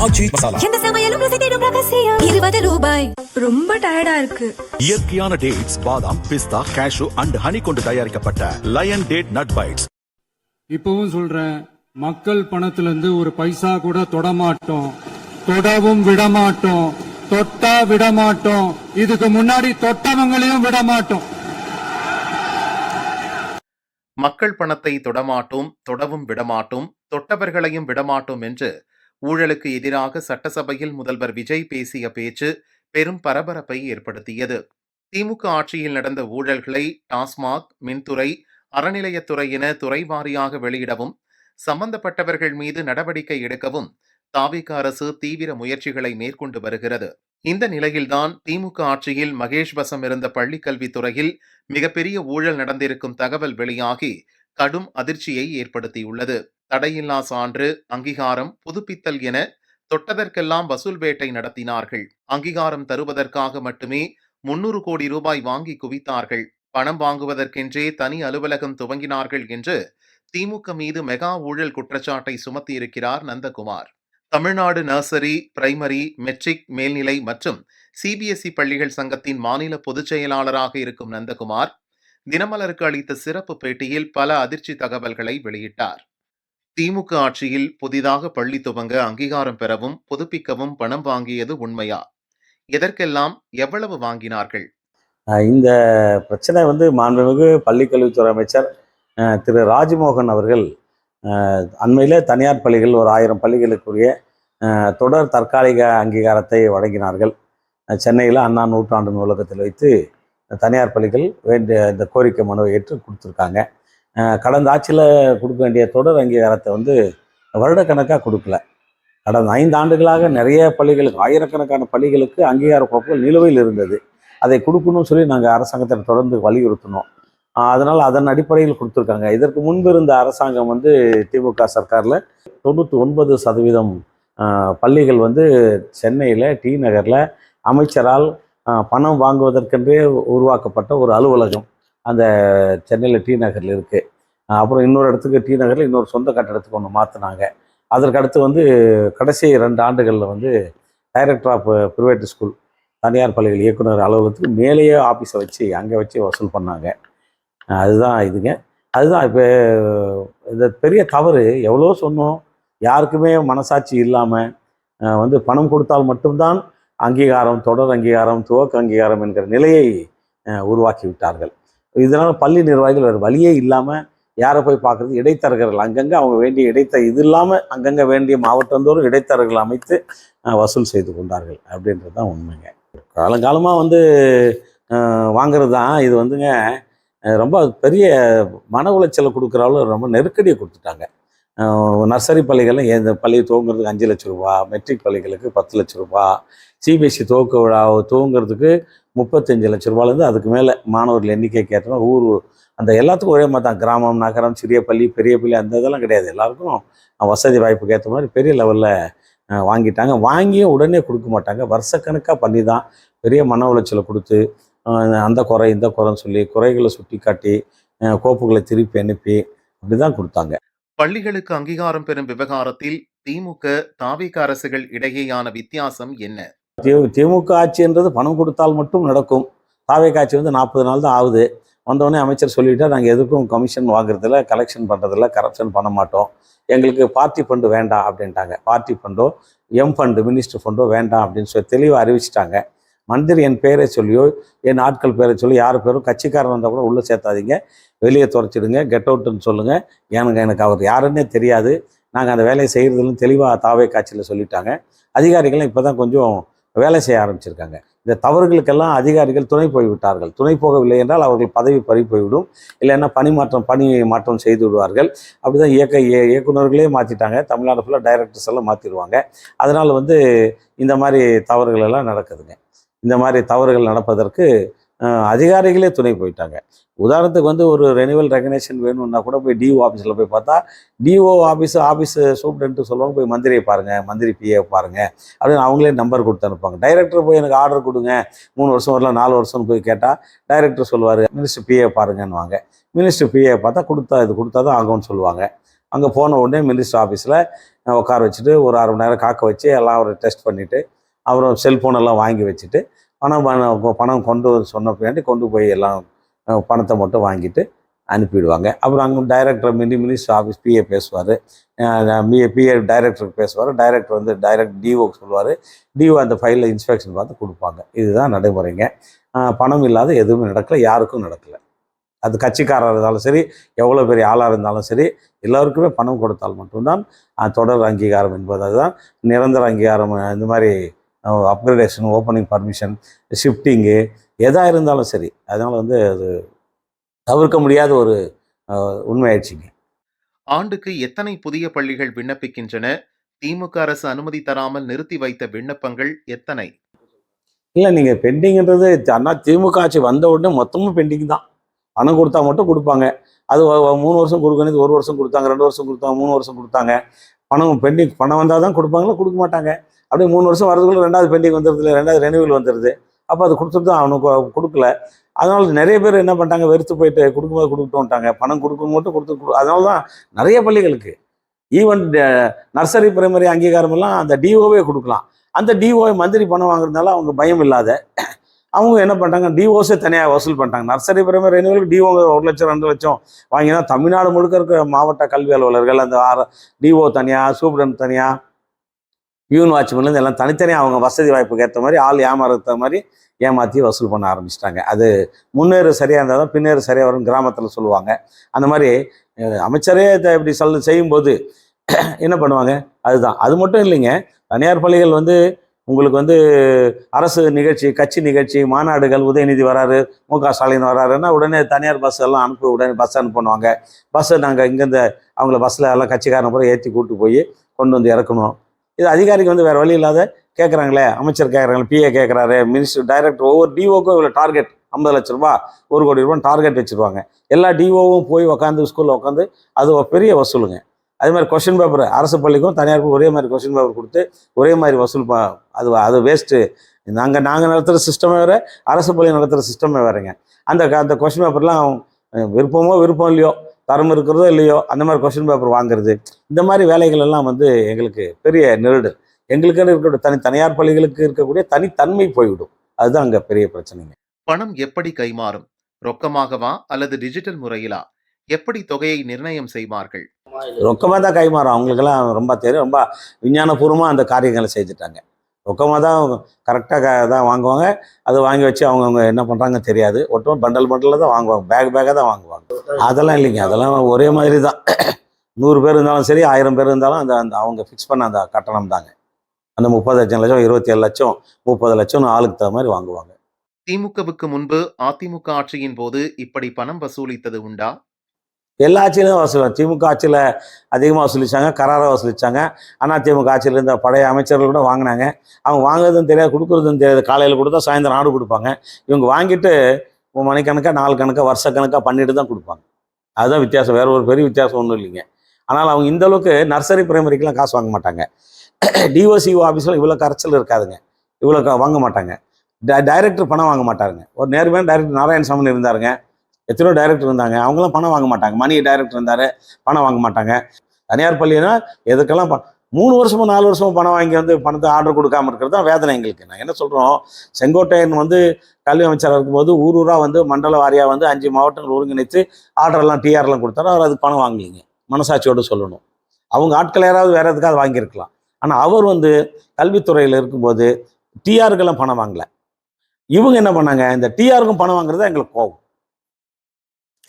ஆச்சி மசாலா. எந்த சமையலும் ருசி தேடும் ரகசியம். 20 ரூபாய். ரொம்ப டயர்டா இருக்கு. இயற்கையான டேட்ஸ், பாதாம், பிஸ்தா, கேஷு அண்ட் ஹனி கொண்டு தயாரிக்கப்பட்ட லயன் டேட் நட் பைட்ஸ். இப்பவும் சொல்றேன், மக்கள் பணத்துல இருந்து ஒரு பைசா கூட தொடமாட்டோம், தொடவும் விடமாட்டோம், தொட்டா விடமாட்டோம், இதுக்கு முன்னாடி தொட்டவங்களையும் விடமாட்டோம். மக்கள் பணத்தை தொடமாட்டோம், தொடவும் விடமாட்டோம், தொட்டவர்களையும் விடமாட்டோம் என்று ஊழலுக்கு எதிராக சட்டசபையில் முதல்வர் விஜய் பேசிய பேச்சு பெரும் பரபரப்பை ஏற்படுத்தியது. திமுக ஆட்சியில் நடந்த ஊழல்களை டாஸ்மாக், மின்துறை, அறநிலையத்துறை என துறை வாரியாக வெளியிடவும் சம்பந்தப்பட்டவர்கள் மீது நடவடிக்கை எடுக்கவும் தாவிக அரசு தீவிர முயற்சிகளை மேற்கொண்டு வருகிறது. இந்த நிலையில்தான் திமுக ஆட்சியில் மகேஷ் வசம் இருந்த பள்ளிக்கல்வித்துறையில் மிகப்பெரிய ஊழல் நடந்திருக்கும் தகவல் வெளியாகி கடும் அதிர்ச்சியை ஏற்படுத்தியுள்ளது. தடையில்லா சான்று, அங்கீகாரம், புதுப்பித்தல் என தொட்டதற்கெல்லாம் வசூல் வேட்டை நடத்தினார்கள். அங்கீகாரம் தருவதற்காக மட்டுமே 300 கோடி ரூபாய் வாங்கி குவித்தார்கள். பணம் வாங்குவதற்கென்றே தனி அலுவலகம் துவங்கினார்கள் என்று திமுக மீது மெகா ஊழல் குற்றச்சாட்டை சுமத்தியிருக்கிறார் Nandakumar. Tamil Nadu nursery, primary, matric, மேல்நிலை மற்றும் சிபிஎஸ்இ பள்ளிகள் சங்கத்தின் மாநில பொதுச் செயலாளராக இருக்கும் நந்தகுமார் தினமலருக்கு அளித்த சிறப்பு பேட்டியில் பல அதிர்ச்சி தகவல்களை வெளியிட்டார். திமுக ஆட்சியில் புதிதாக பள்ளி துவங்க அங்கீகாரம் பெறவும் புதுப்பிக்கவும் பணம் வாங்கியது உண்மையா? எதற்கெல்லாம் எவ்வளவு வாங்கினார்கள்? இந்த பிரச்சனை மாண்புமிகு பள்ளிக்கல்வித்துறை அமைச்சர் திரு ராஜ்மோகன் அவர்கள் அண்மையில் தனியார் பள்ளிகள் ஒரு 1000 பள்ளிகளுக்குரிய தொடர் தற்காலிக அங்கீகாரத்தை வழங்கினார்கள். சென்னையில் அண்ணா நூற்றாண்டு நூலகத்தில் வைத்து தனியார் பள்ளிகள் வேண்டிய இந்த கோரிக்கை மனுவை ஏற்று கொடுத்துருக்காங்க. கடந்த ஆட்சியில் கொடுக்க வேண்டிய தொடர் அங்கீகாரத்தை வருடக்கணக்காக கொடுக்கல. கடந்த 5 ஆண்டுகளாக நிறைய பள்ளிகளுக்கு, ஆயிரக்கணக்கான பள்ளிகளுக்கு அங்கீகார கோப்புகள் நிலுவையில் இருந்தது. அதை கொடுக்கணும்னு சொல்லி நாங்கள் அரசாங்கத்தை தொடர்ந்து வலியுறுத்தினோம். அதனால் அதன் அடிப்படையில் கொடுத்துருக்காங்க. இதற்கு முன்பு இருந்த அரசாங்கம் திமுக சர்க்காரில் 99% பள்ளிகள் சென்னையில் டி நகரில் அமைச்சரால் பணம் வாங்குவதற்கென்றே உருவாக்கப்பட்ட ஒரு அலுவலகம் அந்த சென்னையில் டி நகரில் இருக்குது. அப்புறம் இன்னொரு இடத்துக்கு டி நகரில் இன்னொரு சொந்த கட்டடத்துக்கு ஒன்று மாற்றினாங்க. அதற்கடுத்து கடைசி 2 ஆண்டுகளில் டைரக்டர் ஆஃப் ப்ரைவேட் ஸ்கூல், தனியார் பள்ளிகள் இயக்குனர் அலுவலகத்துக்கு மேலேயே ஆஃபீஸை வச்சு அங்கே வச்சு வசூல் பண்ணாங்க. அதுதான் இப்போ இந்த பெரிய தவறு. எவ்வளோ சொன்னோம், யாருக்குமே மனசாட்சி இல்லாமல் பணம் கொடுத்தால் மட்டும்தான் அங்கீகாரம், தொடர் அங்கீகாரம், துவக்க அங்கீகாரம் என்கிற நிலையை உருவாக்கி விட்டார்கள். இதனால் பள்ளி நிர்வாகிகள் வேறு வழியே இல்லாமல் யாரை போய் பார்க்குறது, இடைத்தரகர்கள் அங்கங்கே அவங்க வேண்டிய இது இல்லாமல் அங்கங்கே வேண்டிய மாவட்டந்தோறும் இடைத்தரகர்கள் அமைத்து வசூல் செய்து கொண்டார்கள் அப்படின்றது தான் உண்மைங்க. காலங்காலமாக வாங்கிறது தான் இது ரொம்ப பெரிய மன உளைச்சலை கொடுக்குறாலும் ரொம்ப நெருக்கடியை கொடுத்துட்டாங்க. நர்சரி பள்ளிகளில் இந்த பள்ளியை துவங்குறதுக்கு 5 லட்ச ரூபா, மெட்ரிக் பள்ளிகளுக்கு 10 லட்ச ரூபா, சிபிஎஸ்சி துவக்க விழா துவங்கிறதுக்கு 35 லட்ச ரூபாலேருந்து அதுக்கு மேலே மாணவர்கள் எண்ணிக்கை கேட்டோம். அந்த எல்லாத்துக்கும் ஒரே மாதிரி தான். கிராமம், நகரம், சிறிய பள்ளி, பெரிய பள்ளி அந்த இதெல்லாம் கிடையாது. எல்லாருக்கும் வசதி வாய்ப்புக்கு ஏற்ற மாதிரி பெரிய லெவலில் வாங்கிட்டாங்க. வாங்கியும் உடனே கொடுக்க மாட்டாங்க. வருஷக்கணக்காக பண்ணி தான் பெரிய மன உளைச்சலை கொடுத்து அந்த குறை இந்த குறைன்னு சொல்லி குறைகளை சுட்டி காட்டி கோப்புகளை திருப்பி அனுப்பி அப்படி தான் கொடுத்தாங்க. பள்ளிகளுக்கு அங்கீகாரம் பெறும் விவகாரத்தில் திமுக, தாவிக அரசுகள் இடையேயான வித்தியாசம் என்ன? திமுக ஆட்சின்றது பணம் கொடுத்தால் மட்டும் நடக்கும். தாவிக ஆட்சி 40 நாள் தான் ஆகுது. வந்தோடனே அமைச்சர் சொல்லிவிட்டா நாங்கள் எதுக்கும் கமிஷன் வாங்குறதில்ல, கலெக்ஷன் பண்ணுறதில்ல, கரப்ஷன் பண்ண மாட்டோம், எங்களுக்கு பார்ட்டி ஃபண்டு வேண்டாம் அப்படின்ட்டாங்க. பார்ட்டி ஃபண்டோ ஃபண்டு மினிஸ்டர் ஃபண்டோ வேண்டாம் அப்படின்னு சொல்லி தெளிவாக அறிவிச்சிட்டாங்க. மந்திரி என் பேரை சொல்லியோ என் ஆட்கள் பேரை சொல்லி யார் பேரும் கட்சிக்காரன் வந்தால் கூட உள்ளே சேர்த்தாதீங்க, வெளியே துறைச்சிடுங்க, கெட் அவுட்டுன்னு சொல்லுங்கள், எனக்கு அவர் யாருன்னே தெரியாது, நாங்கள் அந்த வேலையை செய்கிறதுன்னு தெளிவாக தாவே காட்சியில் சொல்லிட்டாங்க. அதிகாரிகளும் இப்போ தான் கொஞ்சம் வேலை செய்ய ஆரம்பிச்சிருக்காங்க. இந்த தவறுகளுக்கெல்லாம் அதிகாரிகள் துணை போய்விட்டார்கள். துணை போகவில்லை என்றால் அவர்கள் பதவி பறி போய்விடும், இல்லைன்னா பணி மாற்றம் செய்து விடுவார்கள். அப்படி தான் இயக்குநர்களே மாற்றிட்டாங்க. தமிழ்நாடு ஃபுல்லாக டைரக்டர்ஸ் எல்லாம் மாற்றிடுவாங்க. அதனால் இந்த மாதிரி தவறுகள் எல்லாம் நடக்குதுங்க. இந்த மாதிரி தவறுகள் நடப்பதற்கு அதிகாரிகளே துணை போயிட்டாங்க. உதாரணத்துக்கு ஒரு ரெனிவல் ரெகனேஷன் வேணும்னா கூட போய் டிஓ ஆஃபீஸில் போய் பார்த்தா டிஓ ஆஃபீஸ் சூப்ரண்ட்டு சொல்லுவாங்க, போய் மந்திரியை பாருங்கள், மந்திரி பிஏ பாருங்கள் அப்படின்னு அவங்களே நம்பர் கொடுத்து அனுப்பாங்க. டைரக்டர் போய் எனக்கு ஆர்டர் கொடுங்க 3 வருஷம் வரல 4 வருஷம்னு போய் கேட்டால் டைரக்டர் சொல்லுவார் மினிஸ்டர் பிஏ பாருங்கன்னுவாங்க. மினிஸ்டர் பிஏ பார்த்தா இது கொடுத்தா தான் ஆகும்னு சொல்லுவாங்க. அங்கே போன உடனே மினிஸ்டர் ஆஃபீஸில் உட்கார வச்சுட்டு ஒரு 1/2 மணி நேரம் காக்க வச்சு எல்லாம் ஒரு டெஸ்ட் பண்ணிவிட்டு அப்புறம் செல்ஃபோனெல்லாம் வாங்கி வச்சுட்டு பணம் கொண்டு சொன்ன பின்னாடி கொண்டு போய் எல்லாம் பணத்தை மட்டும் வாங்கிட்டு அனுப்பிவிடுவாங்க. அப்புறம் அங்கே டைரக்டர் மினிஸ்டர் ஆஃபீஸ் பிஏ பேசுவார், பிஏ டைரக்டருக்கு பேசுவார், டைரக்டர் வந்து டைரக்ட் டிஓக்கு சொல்லுவார், டிஓ அந்த ஃபைலில் இன்ஸ்பெக்ஷன் பார்த்து கொடுப்பாங்க. இதுதான் நடைமுறைங்க. பணம் இல்லாத எதுவுமே நடக்கலை, யாருக்கும் நடக்கலை. அது கட்சிக்காரராக இருந்தாலும் சரி, எவ்வளோ பெரிய ஆளாக இருந்தாலும் சரி, எல்லோருக்குமே பணம் கொடுத்தால் மட்டும்தான் தொடர் அங்கீகாரம் என்பது. அதுதான் நிரந்தர அங்கீகாரம். இந்த மாதிரி அப்கிரேடேஷன், ஓப்பனிங் பர்மிஷன், ஷிஃப்டிங்கு எதாக இருந்தாலும் சரி. அதனால் வந்து அது தவிர்க்க முடியாத ஒரு உண்மையாயிடுச்சுங்க. ஆண்டுக்கு எத்தனை புதிய பள்ளிகள் விண்ணப்பிக்கின்றன? திமுக அரசு அனுமதி தராமல் நிறுத்தி வைத்த விண்ணப்பங்கள் எத்தனை? இல்லை, நீங்கள் பெண்டிங்கிறது ஆனால் திமுக ஆட்சி வந்த உடனே மொத்தமும் பெண்டிங் தான். பணம் கொடுத்தா மட்டும் கொடுப்பாங்க. அது 3 வருஷம் கொடுக்கணும், 1 வருஷம் கொடுத்தாங்க, 2 வருஷம் கொடுத்தாங்க, 3 வருஷம் கொடுத்தாங்க. பணம் வந்தால் தான் கொடுப்பாங்களா, கொடுக்க மாட்டாங்க. அப்படியே 3 வருஷம் வரதுக்குள்ள 2வது பெண்டிங் வந்துடுது, 2வது ரெனியூவல் வந்துடுது. அப்போ அது கொடுத்துட்டு தான் அவனுக்கு கொடுக்கல. அதனால நிறைய பேர் என்ன பண்ணிட்டாங்க, வெறுத்து போயிட்டு கொடுக்கும்போது கொடுத்துட்டாங்க. பணம் கொடுக்கும் மட்டும் அதனால தான் நிறைய பள்ளிகளுக்கு ஈவன் நர்சரி பிரைமரி அங்கீகாரம் எல்லாம் அந்த டிஓவே கொடுக்கலாம். அந்த டிஓவை மந்திரி பணம் வாங்குறதுனால அவங்க பயம் இல்லாத அவங்க என்ன பண்ணிட்டாங்க, டிஓஸே தனியாக வசூல் பண்ணிட்டாங்க. நர்சரி பிரைமரி ரெனியூவலுக்கு டிஓ 1 லட்சம் 2 லட்சம் வாங்கினா தமிழ்நாடு முழுக்க இருக்க மாவட்ட கல்வி அலுவலர்கள் அந்த டிஓ தனியாக, சூப்பரண்ட் தனியாக, பியூன் வாட்ச்மேன்லேருந்து எல்லாம் தனித்தனியாக அவங்க வசதி வாய்ப்புக்கு ஏற்ற மாதிரி ஆள் ஏமாறுற மாதிரி ஏமாற்றி வசூல் பண்ண ஆரம்பிச்சிட்டாங்க. அது முன்னேறு சரியாக இருந்தால் தான் பின்னேறு சரியாக வரும் கிராமத்தில் சொல்லுவாங்க. அந்த மாதிரி அமைச்சரே இப்படி செய்யும்போது என்ன பண்ணுவாங்க, அதுதான். அது மட்டும் இல்லைங்க, தனியார் பள்ளிகள் வந்து உங்களுக்கு வந்து அரசு நிகழ்ச்சி, கட்சி நிகழ்ச்சி, மாநாடுகள், உதயநிதி வராரு, முக ஸ்டாலின் வராருன்னா உடனே தனியார் பஸ் எல்லாம் உடனே பஸ் அனுப்புவாங்க. பஸ்ஸை நாங்கள் இங்கேருந்து அவங்கள பஸ்ஸில் எல்லாம் கட்சிக்காரன் கூட ஏற்றி கூப்பிட்டு போய் கொண்டு வந்து இறக்கணும். இது அதிகாரிக்கு வந்து வேறு வழி இல்லாத கேட்குறாங்களே, அமைச்சர் கேட்குறாங்களே, பிஏ கேட்குறாரு, மினிஸ்டர், டைரக்டர், ஒவ்வொரு டிஓக்கும் இவ்வளோ டார்கெட் 50 லட்ச ரூபா, 1 கோடி ரூபாய் டார்கெட் வச்சுருவாங்க. எல்லா டிஓவும் போய் உட்காந்து ஸ்கூலில் உட்காந்து அது ஒரு பெரிய வசூலுங்க. அதே மாதிரி கொஸ்டின் பேப்பர் அரசு பள்ளிக்கும் தனியாருக்கும் ஒரே மாதிரி கொஸ்டின் பேப்பர் கொடுத்து ஒரே மாதிரி வசூல் அது வேஸ்ட்டு. நாங்கள் நடத்துகிற சிஸ்டமே வேறு, அரசு பள்ளி நடத்துகிற சிஸ்டமே வேறுங்க. அந்த கொஸ்டின் பேப்பர்லாம் விருப்பம் இல்லையோ, தரம் இருக்கிறதோ இல்லையோ, அந்த மாதிரி கொஸ்டின் பேப்பர் வாங்குறது, இந்த மாதிரி வேலைகள் எல்லாம் வந்து எங்களுக்கு பெரிய நெருடு. எங்களுக்குன்னு இருக்கக்கூடிய தனியார் பள்ளிகளுக்கு இருக்கக்கூடிய தனித்தன்மை போய்விடும். அதுதான் அங்கே பெரிய பிரச்சனைங்க. பணம் எப்படி கைமாறும்? ரொக்கமாகவா அல்லது டிஜிட்டல் முறையிலா? எப்படி தொகையை நிர்ணயம் செய்வார்கள்? ரொக்கமாக தான் கைமாறும். அவங்களுக்கெல்லாம் ரொம்ப தெரியும், ரொம்ப விஞ்ஞானபூர்வமாக அந்த காரியங்களை செஞ்சுட்டாங்க. ரொக்கமாக தான் கரெக்டாக தான் வாங்குவாங்க. அது வாங்கி வச்சு அவங்கவுங்க என்ன பண்ணுறாங்க தெரியாது. ஒட்டும் பண்டலில் தான் வாங்குவாங்க, பேக்காக தான் வாங்குவாங்க. அதெல்லாம் இல்லைங்க, அதெல்லாம் ஒரே மாதிரி தான். 100 பேர் இருந்தாலும் சரி, 1000 பேர் இருந்தாலும் அந்த அவங்க ஃபிக்ஸ் பண்ண அந்த கட்டணம் தாங்க. அந்த 35 லட்சம், 27 லட்சம், 30 லட்சம் ஆளுக்கு தகுந்த மாதிரி வாங்குவாங்க. திமுகவுக்கு முன்பு அதிமுக ஆட்சியின் போது இப்படி பணம் வசூலித்தது உண்டா? எல்லா ஆட்சியிலும் வசூலிச்சாங்க. திமுக ஆட்சியில் அதிகமாக வசூலிச்சாங்க, கராராக வசூலிச்சாங்க. அதிமுக ஆட்சியில் இருந்த பழைய அமைச்சர்கள் கூட வாங்கினாங்க. அவங்க வாங்குறதுன்னு தெரியாது, கொடுக்குறதுன்னு தெரியாது. காலையில் கொடுத்தா சாயந்தரம் ஆடு கொடுப்பாங்க. இவங்க வாங்கிட்டு மணிக்கணக்காக, நாள் கணக்காக, வருஷக்கணக்காக பண்ணிட்டு தான் கொடுப்பாங்க. அதுதான் வித்தியாசம், வேற ஒரு பெரிய வித்தியாசம் ஒன்றும் இல்லைங்க. ஆனால் அவங்க இந்த அளவுக்கு நர்சரி பிரைமரிக்கெலாம் காசு வாங்க மாட்டாங்க. டிஓசிஓ ஆஃபீஸில் இவ்வளோ கரைச்சல் இருக்காதுங்க, இவ்வளோ வாங்க மாட்டாங்க. டைரக்டர் பணம் வாங்க மாட்டாருங்க. ஒரு நேர்மையான டைரக்டர் நாராயணசாமி இருந்தாருங்க, எத்தனையோ டைரக்டர் இருந்தாங்க, அவங்களாம் பணம் வாங்க மாட்டாங்க. மணி டைரக்டர் இருந்தார், பணம் வாங்க மாட்டாங்க. தனியார் பள்ளினா எதுக்கெல்லாம் 3 வருஷமோ 4 வருஷமோ பணம் வாங்கி வந்து பணத்தை ஆர்டர் கொடுக்காம இருக்கிறது தான் வேதனை எங்களுக்கு. நான் என்ன சொல்கிறோம், செங்கோட்டையன் வந்து கல்வி அமைச்சராக இருக்கும்போது ஊராக வந்து மண்டல வாரியாக வந்து 5 மாவட்டங்கள் ஒருங்கிணைத்து ஆர்டர்லாம் டிஆர்லாம் கொடுத்தாரு. அவர் அதுக்கு பணம் வாங்கலிங்க, மனசாட்சியோடு சொல்லணும். அவங்க ஆட்கள் யாராவது வேறு எதுக்காவது வாங்கியிருக்கலாம். ஆனால் அவர் வந்து கல்வித்துறையில் இருக்கும்போது டிஆருக்கெல்லாம் பணம் வாங்கலை. இவங்க என்ன பண்ணாங்க, இந்த டிஆருக்கும் பணம் வாங்குறது எங்களுக்கு கோவம்.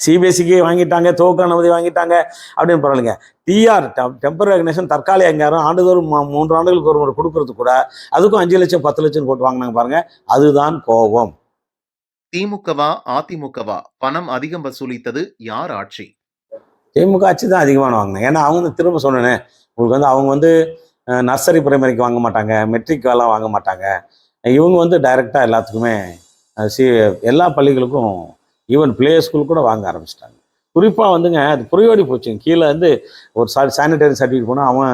சிபிஎஸ்சிக்கு வாங்கிட்டாங்க, துவக்க அனுமதி வாங்கிட்டாங்க அப்படின்னு பரவாயில்லைங்க. டிஆர் டெம்பரரி ரெகக்னேஷன் தற்காலிக அங்கீகாரம் ஆண்டுதோறும் 3 ஆண்டுகளுக்கு ஒரு முறை கொடுக்கறது கூட அதுக்கும் 5 லட்சம் 10 லட்சம் போட்டு வாங்கினாங்க பாருங்க. அதுதான் கோபம். திமுகவா அதிமுகவா பணம் அதிகம் வசூலித்தது யார் ஆட்சி? திமுக ஆட்சி தான் அதிகமான வாங்கினாங்க. ஏன்னா அவங்க வந்து திரும்ப சொன்னேனே உங்களுக்கு வந்து அவங்க வந்து நர்சரி பிரைமரிக்கு வாங்க மாட்டாங்க, மெட்ரிக்கெல்லாம் வாங்க மாட்டாங்க. இவங்க வந்து டைரெக்டாக எல்லாத்துக்குமே எல்லா பள்ளிகளுக்கும் ஈவன் பிளே ஸ்கூல் கூட வாங்க ஆரம்பிச்சிட்டாங்க. குறிப்பாக வந்துங்க அது புரியோடி போச்சுங்க. கீழே வந்து ஒரு சானிடரி சர்டிஃபிகேட் போனால் அவன்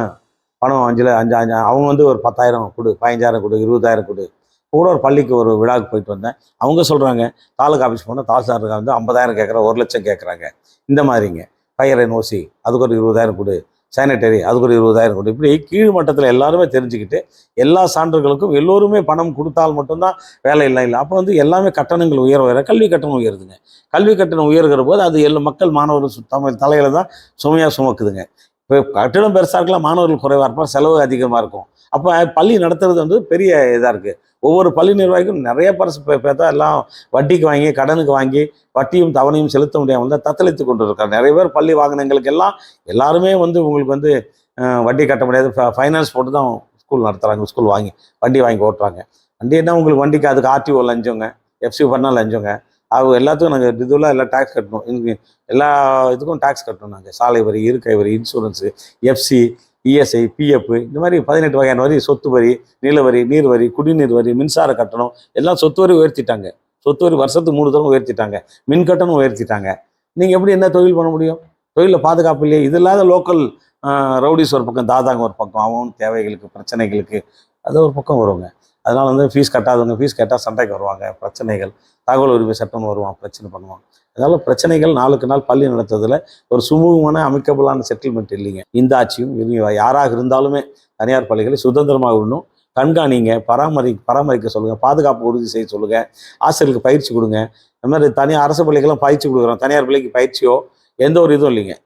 பணம் 5 அவங்க வந்து ஒரு 10,000 கொடு, 15,000 கொடு, 20,000 கொடு. கூட ஒரு பள்ளிக்கு ஒரு விழாவுக்கு போயிட்டு வந்தேன். அவங்க சொல்கிறாங்க தாலுக்கா ஆஃபீஸ் போனால் தாசில்தாருக்கு வந்து 50,000 கேட்குறாங்க, 1 லட்சம் கேட்குறாங்க. இந்த மாதிரிங்க ஃபயர் என்ஓசி அதுக்கு ஒரு 20,000 கொடு, சானிட்டரி அதுக்கு ஒரு 20,000 கொடு. இப்படி கீழ் மட்டத்தில் எல்லாருமே தெரிஞ்சுக்கிட்டு எல்லா சான்றுகளுக்கும் எல்லோருமே பணம் கொடுத்தால் மட்டும்தான் வேலை இல்லை. அப்போ வந்து எல்லாமே கட்டணங்கள் உயர கல்வி கட்டணம் உயருதுங்க. கல்வி கட்டணம் உயர்கிற போது அது மக்கள் மாணவர்கள் தலையில தான் சுமையாக சுமக்குதுங்க. இப்போ கட்டணம் பெருசாக இருக்கலாம், மாணவர்கள் குறைவாக இருப்பாங்க, செலவு அதிகமாக இருக்கும். அப்போ பள்ளி நடத்துறது வந்து பெரிய இதாக இருக்குது. ஒவ்வொரு பள்ளி நிர்வாகிக்கும் நிறைய பரிசு பார்த்தா எல்லாம் வட்டிக்கு வாங்கி கடனுக்கு வாங்கி வட்டியும் தவணையும் செலுத்த முடியாமல் தான் தத்தளித்து கொண்டு இருக்காங்க. நிறைய பேர் பள்ளி வாங்கினங்களுக்கு எல்லாருமே வந்து உங்களுக்கு வந்து வட்டி கட்ட முடியாது, ஃபைனான்ஸ் போட்டு தான் ஸ்கூல் நடத்துகிறாங்க, ஸ்கூல் வாங்கி வண்டி வாங்கி ஓட்டுறாங்க. வண்டி என்ன உங்களுக்கு வண்டிக்கு அதுக்கு ஆர்டிஓ லஞ்சங்க, எஃப்சி பண்ணால் லஞ்சங்க, அவங்க எல்லாத்துக்கும் நாங்கள் இதுலாம் எல்லாம் டேக்ஸ் கட்டணும். எல்லா இதுக்கும் டேக்ஸ் கட்டணும். நாங்கள் சாலை வரி, இருக்கை வரி, இன்சூரன்ஸு, எஃப்சி, இஎஸ்ஐ, பிஎஃப், இந்த மாதிரி 18 வகையான வரி, சொத்து வரி, நில வரி, நீர் வரி, குடிநீர் வரி, மின்சார கட்டணம், எல்லாம் சொத்து வரி உயர்த்திட்டாங்க. சொத்து வரி வருஷத்துக்கு 3 தரம் உயர்த்திட்டாங்க. மின் கட்டணம் உயர்த்திட்டாங்க. நீங்கள் எப்படி என்ன தொழில் பண்ண முடியும்? தொழிலில் பாதுகாப்பு இல்லையே. இது இல்லாத லோக்கல் ரவுடிஸ் ஒரு பக்கம், தாதாங்க ஒரு பக்கம், அவன் தேவைகளுக்கு பிரச்சனைகளுக்கு அது ஒரு பக்கம் வருவாங்க. அதனால் வந்து ஃபீஸ் கட்டாதவங்க ஃபீஸ் கேட்டால் சண்டைக்கு வருவாங்க, பிரச்சனைகள், தகவல் உரிமை சட்டம்னு வருவான், பிரச்சனை பண்ணுவாங்க. அதனால் பிரச்சனைகள் நாளுக்கு நாள் பள்ளி நடத்துறதுல ஒரு சுமூகமான அமைக்கபிளான செட்டில்மெண்ட் இல்லைங்க. இந்த ஆட்சியும் யாராக இருந்தாலுமே தனியார் பள்ளிகளை சுதந்திரமாக விடணும், கண்காணிங்க, பராமரிக்க சொல்லுங்கள், பாதுகாப்பு உறுதி செய்ய சொல்லுங்கள், ஆசிரியர்களுக்கு பயிற்சி கொடுங்க. இந்த மாதிரி தனியார் அரசு பள்ளிக்கெல்லாம் பயிற்சி கொடுக்குறோம், தனியார் பள்ளிக்கு பயிற்சியோ எந்த ஒரு இதுவும் இல்லைங்க.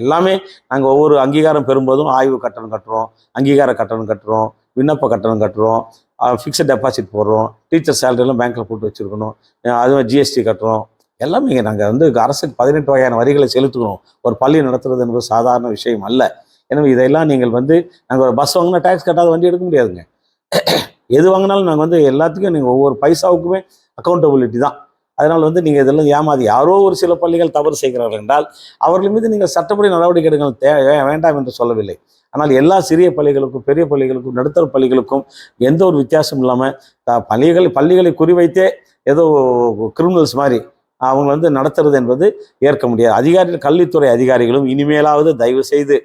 எல்லாமே நாங்கள் ஒவ்வொரு அங்கீகாரம் பெறும்போதும் ஆய்வு கட்டணம் கட்டுறோம், அங்கீகார கட்டணம் கட்டுறோம், விண்ணப்ப கட்டணம் கட்டுறோம், ஃபிக்ஸட் டெபாசிட் போடுறோம், டீச்சர் சேலரியெல்லாம் பேங்க்கில் போட்டு வச்சுருக்கணும், அதுவும் ஜிஎஸ்டி கட்டுறோம். எல்லாமே நாங்கள் வந்து அரசுக்கு 18 வகையான வரிகளை செலுத்துக்கணும். ஒரு பள்ளி நடத்துறது என்பது சாதாரண விஷயம் அல்ல. எனவே இதெல்லாம் நீங்கள் வந்து நாங்கள் ஒரு பஸ் வாங்கினா டேக்ஸ் கட்டாத வண்டி எடுக்க முடியாதுங்க. எது வாங்கினாலும் நாங்கள் வந்து எல்லாத்துக்கும் நீங்கள் ஒவ்வொரு பைசாவுக்குமே அக்கௌண்டபிலிட்டி தான். அதனால் வந்து நீங்கள் இதெல்லாம் ஏமாதி யாரோ ஒரு சில பள்ளிகள் தவறு செய்கிறார்கள் என்றால் அவர்கள் மீது நீங்கள் சட்டப்படி நடவடிக்கை எடுங்கள், வேண்டாம் என்று சொல்லவில்லை. ஆனால் எல்லா சிறிய பள்ளிகளுக்கும், பெரிய பள்ளிகளுக்கும், நடுத்தர பள்ளிகளுக்கும் எந்த ஒரு வித்தியாசம் இல்லாமல் பள்ளிகளை குறிவைத்தே ஏதோ கிரிமினல்ஸ் மாதிரி அவங்க வந்து நடத்துறது என்பது ஏற்க முடியாது. கல்வித்துறை அதிகாரிகளும் இனிமேலாவது தயவு செய்து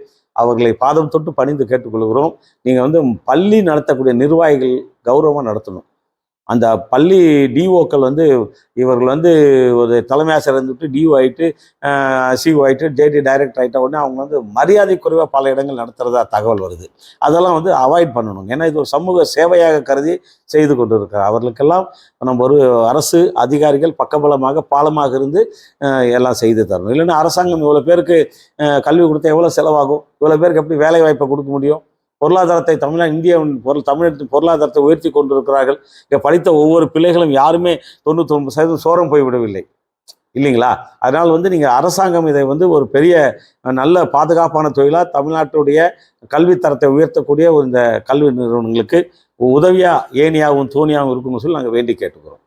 அவர்களை பாதம் தொட்டு பணிந்து கேட்டுக்கொள்கிறோம். நீங்கள் வந்து பள்ளி நடத்தக்கூடிய நிர்வாகிகள் கௌரவமாக நடத்தணும். அந்த பள்ளி டிஓக்கள் வந்து இவர்கள் வந்து ஒரு தலைமை ஆசிரியர் இருந்துட்டு டிஓ ஆகிட்டு சிஓ ஆகிட்டு ஜேடி டைரக்டர் ஆகிட்ட உடனே அவங்க வந்து மரியாதை குறைவாக பல இடங்கள் நடத்துகிறதா தகவல் வருது. அதெல்லாம் வந்து அவாய்ட் பண்ணணும். ஏன்னா இது ஒரு சமூக சேவையாக கருதி செய்து கொண்டு இருக்கிறார். அவர்களுக்கெல்லாம் நம்ம ஒரு அரசு அதிகாரிகள் பக்கபலமாக பாலமாக இருந்து எல்லாம் செய்து தரணும். இல்லைன்னா அரசாங்கம் இவ்வளோ பேருக்கு கல்வி கொடுத்தா எவ்வளோ செலவாகும்? இவ்வளோ பேருக்கு எப்படி வேலை வாய்ப்பை கொடுக்க முடியும்? பொருளாதாரத்தை தமிழகத்தின் பொருளாதாரத்தை உயர்த்தி கொண்டிருக்கிறார்கள். இங்கே படித்த ஒவ்வொரு பிள்ளைகளும் யாருமே 99% சோரம் போய்விடவில்லை இல்லைங்களா? அதனால் வந்து நீங்கள் அரசாங்கம் இதை வந்து ஒரு பெரிய நல்ல பாதுகாப்பான தொழிலாக தமிழ்நாட்டுடைய கல்வித்தரத்தை உயர்த்தக்கூடிய இந்த கல்வி நிறுவனங்களுக்கு உதவியாக ஏணியாகவும் தோணியாகவும் இருக்குன்னு சொல்லி நாங்கள் வேண்டி கேட்டுக்கிறோம்.